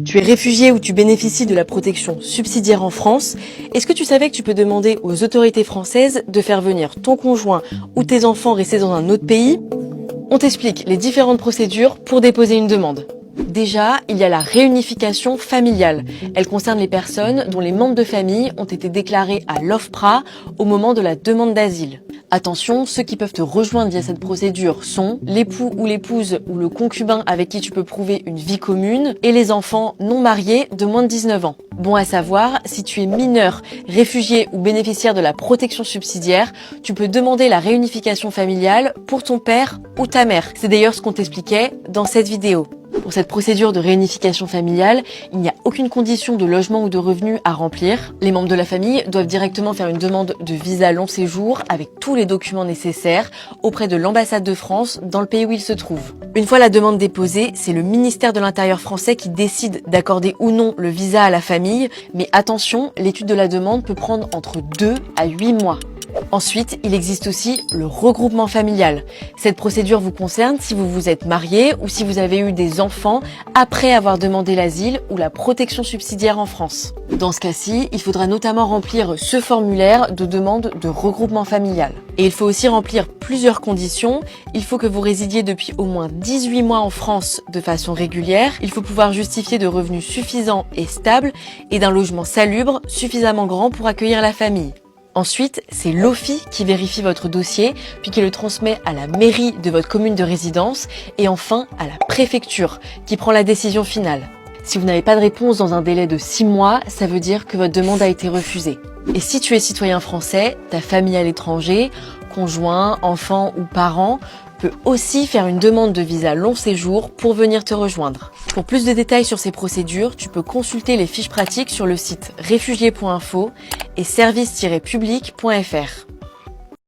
Tu es réfugié ou tu bénéficies de la protection subsidiaire en France. Est-ce que tu savais que tu peux demander aux autorités françaises de faire venir ton conjoint ou tes enfants restés dans un autre pays? On t'explique les différentes procédures pour déposer une demande. Déjà, il y a la réunification familiale. Elle concerne les personnes dont les membres de famille ont été déclarés à l'OFPRA au moment de la demande d'asile. Attention, ceux qui peuvent te rejoindre via cette procédure sont l'époux ou l'épouse ou le concubin avec qui tu peux prouver une vie commune et les enfants non mariés de moins de 19 ans. Bon à savoir, si tu es mineur, réfugié ou bénéficiaire de la protection subsidiaire, tu peux demander la réunification familiale pour ton père ou ta mère. C'est d'ailleurs ce qu'on t'expliquait dans cette vidéo. Pour cette procédure de réunification familiale, il n'y a aucune condition de logement ou de revenu à remplir. Les membres de la famille doivent directement faire une demande de visa long séjour avec tous les documents nécessaires auprès de l'ambassade de France dans le pays où ils se trouvent. Une fois la demande déposée, c'est le ministère de l'Intérieur français qui décide d'accorder ou non le visa à la famille. Mais attention, l'étude de la demande peut prendre entre 2 à 8 mois. Ensuite, il existe aussi le regroupement familial. Cette procédure vous concerne si vous vous êtes marié ou si vous avez eu des enfants après avoir demandé l'asile ou la protection subsidiaire en France. Dans ce cas-ci, il faudra notamment remplir ce formulaire de demande de regroupement familial. Et il faut aussi remplir plusieurs conditions. Il faut que vous résidiez depuis au moins 18 mois en France de façon régulière. Il faut pouvoir justifier de revenus suffisants et stables et d'un logement salubre suffisamment grand pour accueillir la famille. Ensuite, c'est l'OFII qui vérifie votre dossier, puis qui le transmet à la mairie de votre commune de résidence et enfin à la préfecture qui prend la décision finale. Si vous n'avez pas de réponse dans un délai de 6 mois, ça veut dire que votre demande a été refusée. Et si tu es citoyen français, ta famille à l'étranger, conjoint, enfant ou parent, peut aussi faire une demande de visa long séjour pour venir te rejoindre. Pour plus de détails sur ces procédures, tu peux consulter les fiches pratiques sur le site réfugiés.info et service-public.fr.